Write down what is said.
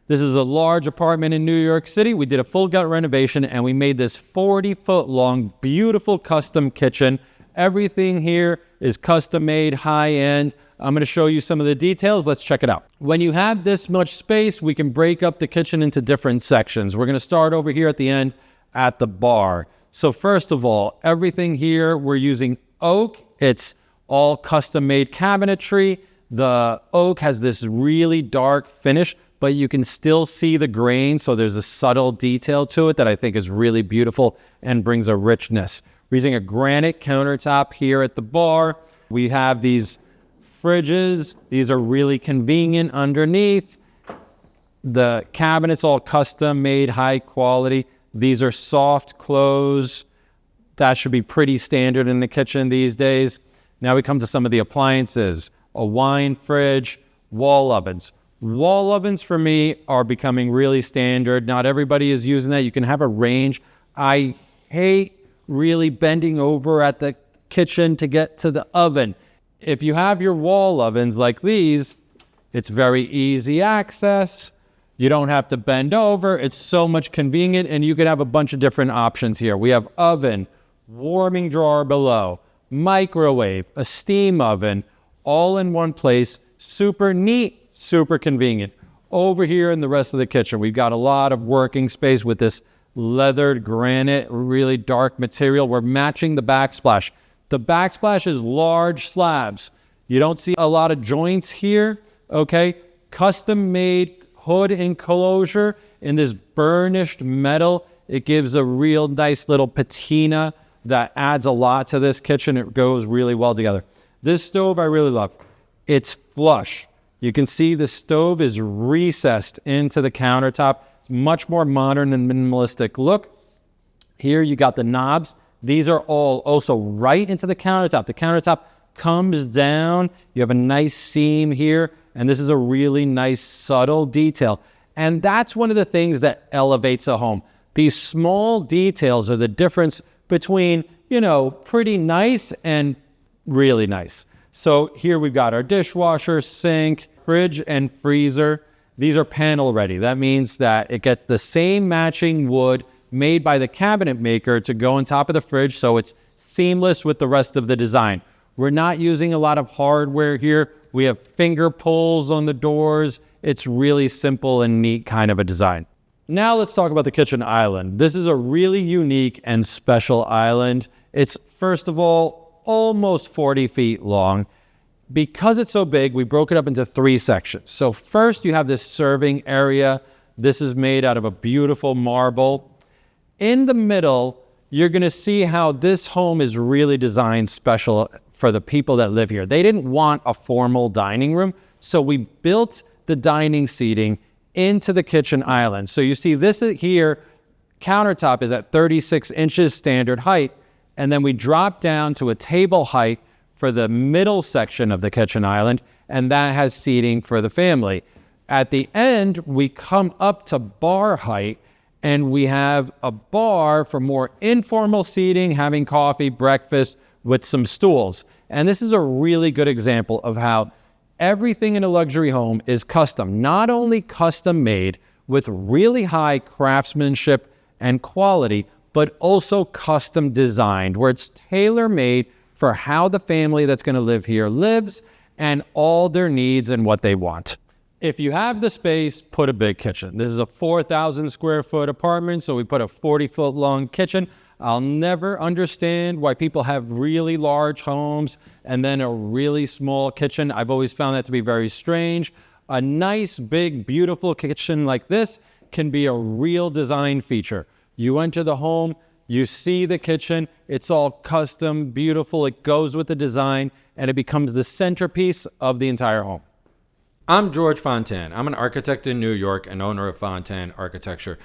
This is a large apartment in New York City. We did a full gut renovation and we made this 40-foot long, beautiful custom kitchen. Everything here is custom made, high end. I'm going to show you some of the details. Let's check it out. When you have this much space, we can break up the kitchen into different sections. We're going to start over here at the end at the bar. So first of all, everything here, we're using oak. It's all custom made cabinetry. The oak has this really dark finish, but you can still see the grain. So there's a subtle detail to it that I think is really beautiful and brings a richness. We're using a granite countertop here at the bar. We have these fridges. These are really convenient underneath. The cabinets all custom made, high quality. These are soft close. That should be pretty standard in the kitchen these days. Now we come to some of the appliances. A wine fridge, wall ovens. Wall ovens for me are becoming really standard. Not everybody is using that. You can have a range. I hate really bending over at the kitchen to get to the oven. If you have your wall ovens like these, it's very easy access. You don't have to bend over. It's so much convenient, and you can have a bunch of different options here. We have oven, warming drawer below, microwave, a steam oven, all in one place. Super neat. Super convenient. Over here in the rest of the kitchen, we've got a lot of working space with this leathered granite, really dark material. We're matching the backsplash. The backsplash is large slabs. You don't see a lot of joints here, okay? Custom made hood enclosure in this burnished metal. It gives a real nice little patina that adds a lot to this kitchen. It goes really well together. This stove I really love. It's flush. You can see the stove is recessed into the countertop. It's much more modern and minimalistic look. Here you got the knobs. These are all also right into the countertop. The countertop comes down. You have a nice seam here, and this is a really nice subtle detail. And that's one of the things that elevates a home. These small details are the difference between, pretty nice and really nice. So here we've got our dishwasher, sink, fridge, and freezer. These are panel ready. That means that it gets the same matching wood made by the cabinet maker to go on top of the fridge, so it's seamless with the rest of the design. We're not using a lot of hardware here. We have finger pulls on the doors. It's really simple and neat kind of a design. Now let's talk about the kitchen island. This is a really unique and special island. It's, first of all, almost 40 feet long. Because it's so big, we broke it up into 3 sections. So first you have this serving area. This is made out of a beautiful marble. In the middle, you're going to see how this home is really designed special for the people that live here. They didn't want a formal dining room, so we built the dining seating into the kitchen island. So you see this here, countertop is at 36 inches standard height, and then we drop down to a table height for the middle section of the kitchen island, and that has seating for the family. At the end, we come up to bar height, and we have a bar for more informal seating, having coffee, breakfast, with some stools. And this is a really good example of how everything in a luxury home is custom, not only custom made with really high craftsmanship and quality, but also custom designed, where it's tailor-made for how the family that's going to live here lives and all their needs and what they want. If you have the space, put a big kitchen. This is a 4,000 square foot apartment, so we put a 40-foot long kitchen. I'll never understand why people have really large homes and then a really small kitchen. I've always found that to be very strange. A nice, big, beautiful kitchen like this can be a real design feature. You enter the home, you see the kitchen, it's all custom, beautiful, it goes with the design, and it becomes the centerpiece of the entire home. I'm Jorge Fontan. I'm an architect in New York and owner of Fontan Architecture.